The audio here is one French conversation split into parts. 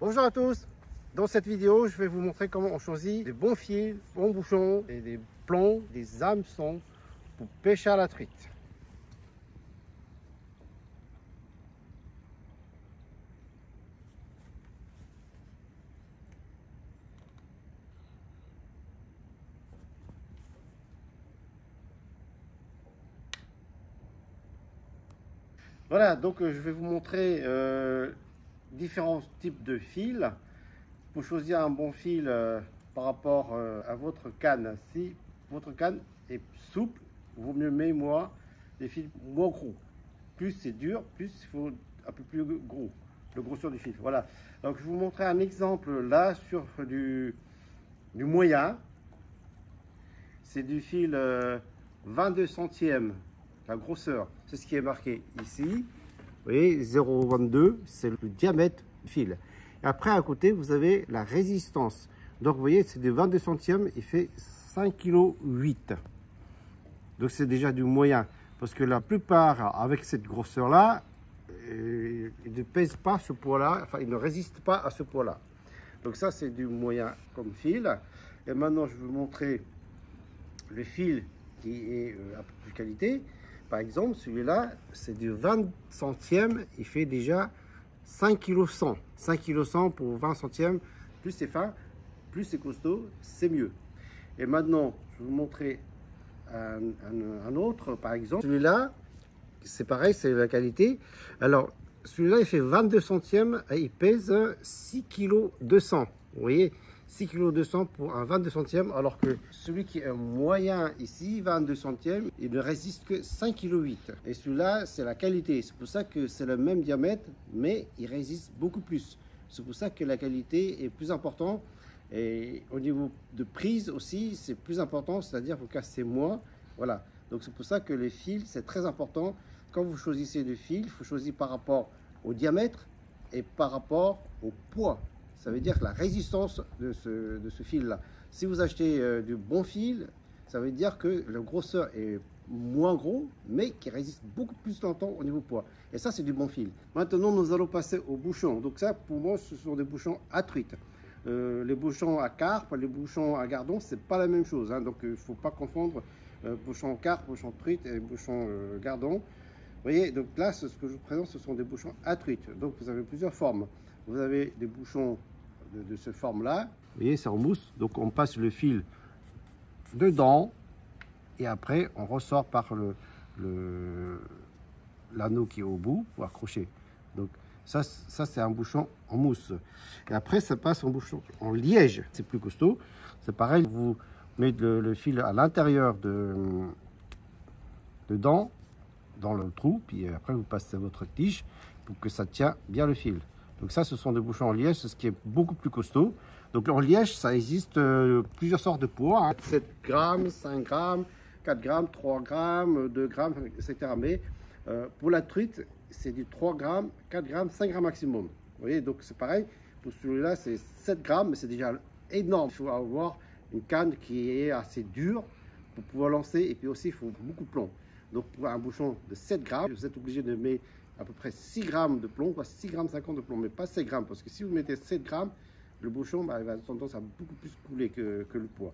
Bonjour à tous. Dans cette vidéo, je vais vous montrer comment on choisit des bons fils, bons bouchons, et des plombs, des hameçons pour pêcher à la truite. Voilà, donc je vais vous montrer différents types de fils. Pour choisir un bon fil par rapport à votre canne, si votre canne est souple, il vaut mieux des fils moins gros. Plus c'est dur, plus il faut un peu plus gros, le grosseur du fil. Voilà, donc je vais vous montrer un exemple là sur du moyen. C'est du fil 22 centièmes, la grosseur, c'est ce qui est marqué ici. Vous voyez, 0,22, c'est le diamètre du fil. Et après, à côté, vous avez la résistance. Donc, vous voyez, c'est des 22 centièmes, il fait 5,8 kg. Donc, c'est déjà du moyen. Parce que la plupart, avec cette grosseur-là, ils ne pèsent pas ce poids-là, enfin, ils ne résistent pas à ce poids-là. Donc, ça, c'est du moyen comme fil. Et maintenant, je vais vous montrer le fil qui est à peu plus qualité. Par exemple, celui-là, c'est du 20 centièmes, il fait déjà 5,1 kg. 5,1 kg pour 20 centièmes, plus c'est fin, plus c'est costaud, c'est mieux. Et maintenant, je vais vous montrer un autre, par exemple. Celui-là, c'est pareil, c'est la qualité. Alors, celui-là, il fait 22 centièmes et il pèse 6,2 kg. Vous voyez, 6,2 kg pour un 22 centièmes, alors que celui qui est moyen ici, 22 centièmes, il ne résiste que 5,8 kg. Et celui-là, c'est la qualité. C'est pour ça que c'est le même diamètre, mais il résiste beaucoup plus. C'est pour ça que la qualité est plus importante. Et au niveau de prise aussi, c'est plus important, c'est-à-dire vous cassez moins. Voilà. Donc c'est pour ça que les fils, c'est très important. Quand vous choisissez le fil, il faut choisir par rapport au diamètre et par rapport au poids. Ça veut dire la résistance de ce fil-là. Si vous achetez du bon fil, ça veut dire que le grosseur est moins gros, mais qui résiste beaucoup plus longtemps au niveau poids. Et ça, c'est du bon fil. Maintenant, nous allons passer aux bouchons. Donc ça, pour moi, ce sont des bouchons à truite. Les bouchons à carpe, les bouchons à gardon, c'est pas la même chose. Hein. Donc, il ne faut pas confondre bouchons carpe, bouchons truite et bouchons gardon. Vous voyez, donc là, ce que je vous présente, ce sont des bouchons à truite. Donc, vous avez plusieurs formes. Vous avez des bouchons de cette forme-là. Vous voyez, c'est en mousse. Donc, on passe le fil dedans et après, on ressort par l'anneau qui est au bout pour accrocher. Donc, ça c'est un bouchon en mousse. Et après, ça passe en bouchon en liège. C'est plus costaud. C'est pareil, vous mettez le fil à l'intérieur dedans, dans le trou, puis après, vous passez votre tige pour que ça tient bien le fil. Donc ça, ce sont des bouchons en liège, ce qui est beaucoup plus costaud. Donc en liège, ça existe plusieurs sortes de poids, hein, 7 grammes, 5 grammes, 4 grammes, 3 grammes, 2 grammes, etc. Mais pour la truite, c'est du 3 grammes, 4 grammes, 5 grammes maximum. Vous voyez, donc c'est pareil. Pour celui-là, c'est 7 grammes, mais c'est déjà énorme. Il faut avoir une canne qui est assez dure pour pouvoir lancer. Et puis aussi, il faut beaucoup de plomb. Donc pour un bouchon de 7 grammes, vous êtes obligé de mettre à peu près 6 grammes de plomb, 6 grammes 50 de plomb, mais pas 7 grammes, parce que si vous mettez 7 grammes, le bouchon il va avoir tendance à beaucoup plus couler que le poids.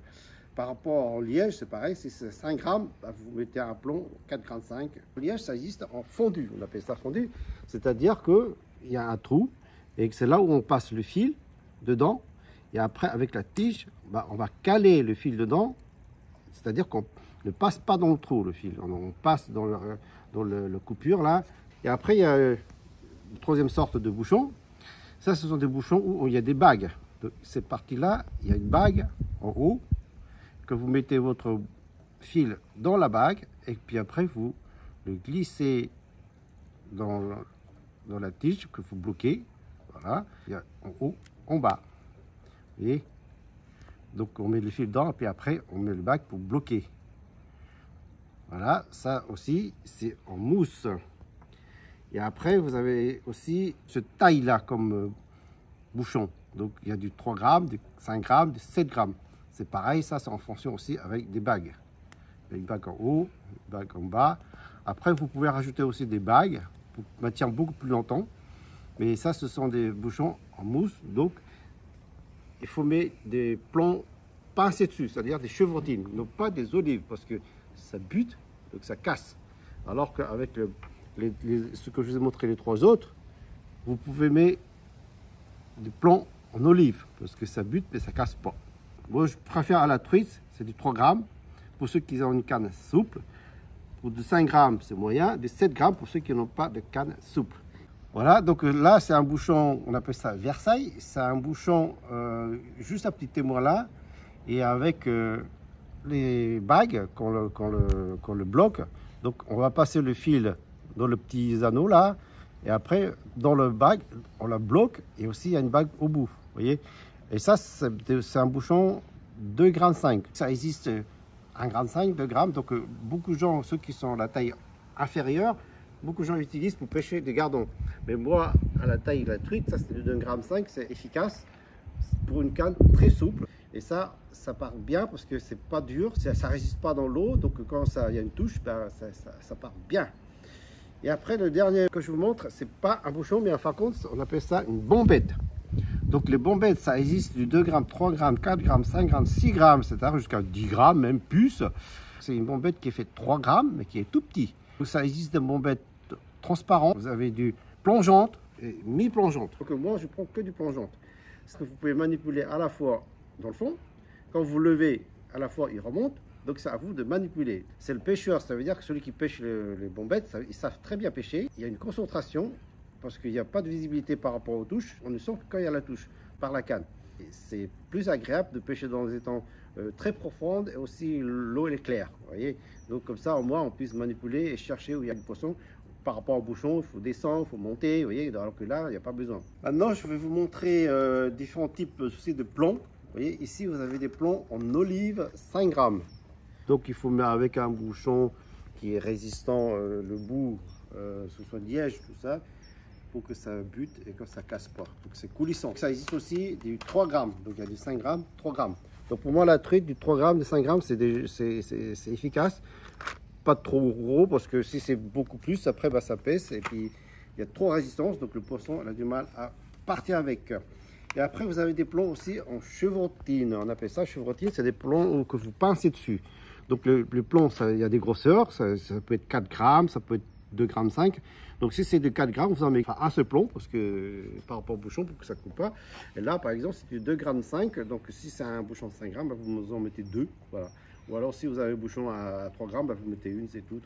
Par rapport au liège, c'est pareil, si c'est 5 grammes, vous mettez un plomb 4,5 grammes. Le liège, ça existe en fondu, on appelle ça fondu, c'est-à-dire qu'il y a un trou, et que c'est là où on passe le fil dedans, et après, avec la tige, on va caler le fil dedans, c'est-à-dire qu'on ne passe pas dans le trou, le fil, on passe dans le coupure, là. Et après, il y a une troisième sorte de bouchon. Ça, ce sont des bouchons où il y a des bagues. De cette partie-là, il y a une bague en haut que vous mettez votre fil dans la bague et puis après, vous le glissez dans la tige que vous bloquez. Voilà, il y a en haut, en bas. Vous voyez? Donc, on met le fil dedans et puis après, on met le bague pour bloquer. Voilà, ça aussi, c'est en mousse. Et après, vous avez aussi ce taille-là comme bouchon. Donc, il y a du 3 grammes, du 5 grammes, du 7 grammes. C'est pareil, ça, c'est en fonction aussi avec des bagues. Il y a une bague en haut, une bague en bas. Après, vous pouvez rajouter aussi des bagues pour maintenir beaucoup plus longtemps. Mais ça, ce sont des bouchons en mousse. Donc, il faut mettre des plombs pincés dessus, c'est-à-dire des chevrotines, non pas des olives, parce que ça bute, donc ça casse. Alors qu'avec ce que je vous ai montré les trois autres, vous pouvez mettre des plombs en olive, parce que ça bute, mais ça casse pas. Moi, je préfère à la truite, c'est du 3 grammes, pour ceux qui ont une canne souple. Pour de 5 grammes, c'est moyen. De 7 grammes pour ceux qui n'ont pas de canne souple. Voilà, donc là, c'est un bouchon, on appelle ça Versailles. C'est un bouchon juste à petit témoin là. Et avec les bagues qu'on le bloque. Donc, on va passer le fil dans le petit anneau là. Et après, dans le bague, on la bloque. Et aussi, il y a une bague au bout. Vous voyez? Et ça, c'est un bouchon 2,5 g. Ça existe 1,5 g, 2 grammes. Donc, beaucoup de gens, ceux qui sont à la taille inférieure, beaucoup de gens l'utilisent pour pêcher des gardons. Mais moi, à la taille de la truite, ça c'est de 1,5 g, c'est efficace pour une canne très souple. Et ça part bien parce que c'est pas dur, ça résiste pas dans l'eau. Donc, quand il y a une touche, ben, ça part bien. Et après, le dernier que je vous montre, c'est pas un bouchon, mais en fin de compte, on appelle ça une bombette. Donc les bombettes, ça existe du 2 grammes, 3 grammes, 4 grammes, 5 grammes, 6 grammes, c'est-à-dire jusqu'à 10 grammes, même plus. C'est une bombette qui est faite 3 grammes, mais qui est tout petit. Donc ça existe des bombettes transparentes. Vous avez du plongeante et mi-plongeante. Donc moi, je prends que du plongeante. Parce que vous pouvez manipuler à la fois dans le fond. Quand vous levez, à la fois, il remonte. Donc c'est à vous de manipuler. C'est le pêcheur, ça veut dire que celui qui pêche les bombettes, ils savent très bien pêcher. Il y a une concentration. Parce qu'il n'y a pas de visibilité par rapport aux touches, on ne sent que quand il y a la touche, par la canne. C'est plus agréable de pêcher dans des étangs très profondes et aussi l'eau est claire, vous voyez. Donc comme ça, au moins, on puisse manipuler et chercher où il y a du poisson. Par rapport au bouchon, il faut descendre, il faut monter, vous voyez, alors que là, il n'y a pas besoin. Maintenant, je vais vous montrer différents types aussi de plombs. Vous voyez, ici, vous avez des plombs en olive 5 grammes. Donc il faut mettre avec un bouchon qui est résistant, le bout, ce soit liège, tout ça, pour que ça bute et que ça casse pas. Donc c'est coulissant. Ça existe aussi du 3 grammes. Donc il y a du 5 grammes, 3 grammes. Donc pour moi, la truite du 3 grammes, de 5 grammes, c'est efficace. Pas trop gros parce que si c'est beaucoup plus, après bah, ça pèse et puis il y a trop de résistance. Donc le poisson a du mal à partir avec. Et après, vous avez des plombs aussi en chevrotine. On appelle ça chevrotine. C'est des plombs que vous pincez dessus. Donc le plomb, il y a des grosseurs. Ça peut être 4 grammes, ça peut être 2,5 g. Donc si c'est de 4 grammes, vous en mettez un seul plomb parce que par rapport au bouchon pour que ça ne coupe pas. Et là par exemple c'est du 2,5 g. Donc si c'est un bouchon de 5 grammes, bah, vous en mettez 2. Voilà. Ou alors si vous avez un bouchon à 3 grammes, bah, vous mettez une, c'est tout.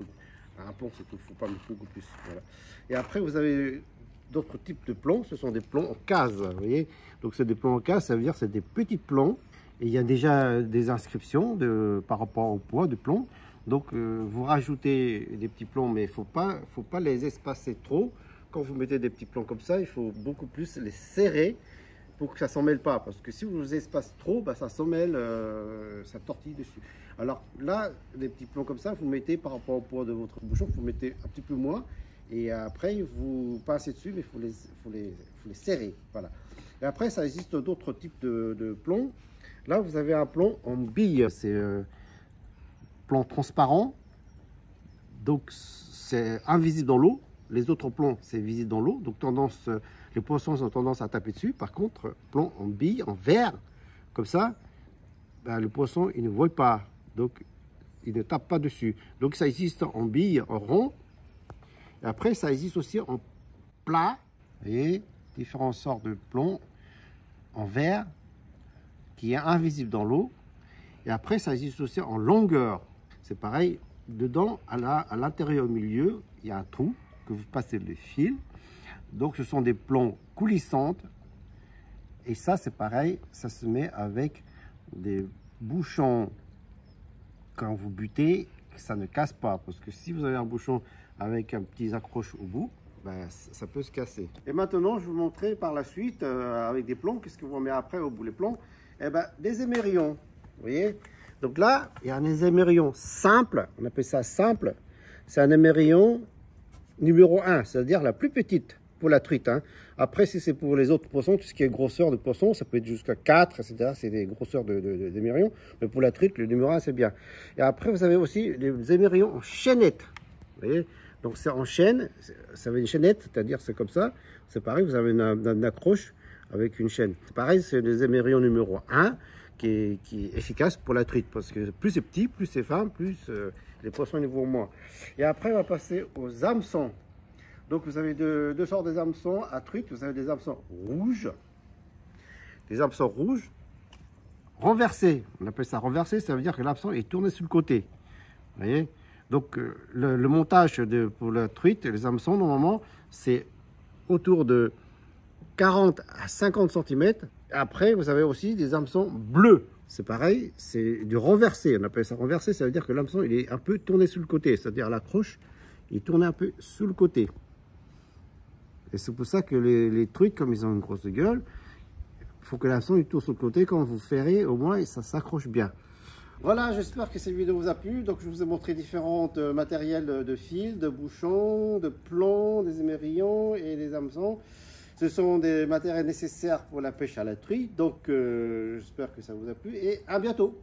Un plomb c'est tout, il ne faut pas mettre beaucoup plus. Voilà. Et après vous avez d'autres types de plombs, ce sont des plombs en case. Vous voyez. Donc c'est des plombs en case, ça veut dire que c'est des petits plombs. Et il y a déjà des inscriptions par rapport au poids de plomb. Donc vous rajoutez des petits plombs, mais il faut pas les espacer trop. Quand vous mettez des petits plombs comme ça, il faut beaucoup plus les serrer pour que ça s'en mêle pas. Parce que si vous les espacez trop, bah, ça s'en mêle, ça tortille dessus. Alors là, les petits plombs comme ça, vous mettez par rapport au poids de votre bouchon, vous mettez un petit peu moins. Et après, vous passez dessus, mais il faut les serrer. Voilà. Et après, ça existe d'autres types de plombs. Là, vous avez un plomb en bille. C'est plomb transparent. Donc, c'est invisible dans l'eau. Les autres plombs, c'est visible dans l'eau. Donc, les poissons ont tendance à taper dessus. Par contre, plomb en bille, en verre, comme ça, ben, le poisson, il ne voit pas. Donc, il ne tape pas dessus. Donc, ça existe en bille, en rond. Et après, ça existe aussi en plat. Vous voyez, différentes sortes de plomb en verre qui est invisible dans l'eau. Et après, ça existe aussi en longueur. C'est pareil, dedans, à l'intérieur, au milieu, il y a un trou que vous passez le fil. Donc, ce sont des plombs coulissantes. Et ça, c'est pareil, ça se met avec des bouchons. Quand vous butez, ça ne casse pas. Parce que si vous avez un bouchon avec un petit accroche au bout, ben, ça peut se casser. Et maintenant, je vais vous montrer par la suite, avec des plombs, qu'est-ce que vous mettez après au bout des plombs. Eh ben, des émerillons, vous voyez. Donc là, il y a un émerillon simple, on appelle ça simple. C'est un émerillon numéro 1, c'est-à-dire la plus petite pour la truite. Hein. Après, si c'est pour les autres poissons, tout ce qui est grosseur de poisson, ça peut être jusqu'à 4, etc. C'est des grosseurs d'émerillons. Mais pour la truite, le numéro 1, c'est bien. Et après, vous avez aussi les émerillons en chaînette. Vous voyez. Donc c'est en chaîne, ça veut une chaînette, c'est-à-dire c'est comme ça. C'est pareil, vous avez une accroche avec une chaîne. C'est pareil, c'est les émerillons numéro 1 qui est efficace pour la truite. Parce que plus c'est petit, plus c'est fin, plus les poissons ils vont moins. Et après, on va passer aux hameçons. Donc vous avez deux sortes de hameçons à truite. Vous avez des hameçons rouges. Des hameçons rouges renversés. On appelle ça renversé, ça veut dire que l'hameçon est tourné sur le côté. Vous voyez? Donc le montage pour la truite, les hameçons, normalement, c'est autour de 40 à 50 cm. Après, vous avez aussi des hameçons bleus. C'est pareil, c'est du renversé. On appelle ça renversé, ça veut dire que l'hameçon il est un peu tourné sur le côté. C'est-à-dire l'accroche, il tourne un peu sous le côté. Et c'est pour ça que les truites, comme ils ont une grosse gueule, il faut que l'hameçon il tourne sur le côté. Quand vous ferrez, au moins, ça s'accroche bien. Voilà, j'espère que cette vidéo vous a plu. Donc, je vous ai montré différents matériels de fils, de bouchons, de plombs, des émerillons et des hameçons. Ce sont des matériels nécessaires pour la pêche à la truite. Donc, j'espère que ça vous a plu et à bientôt.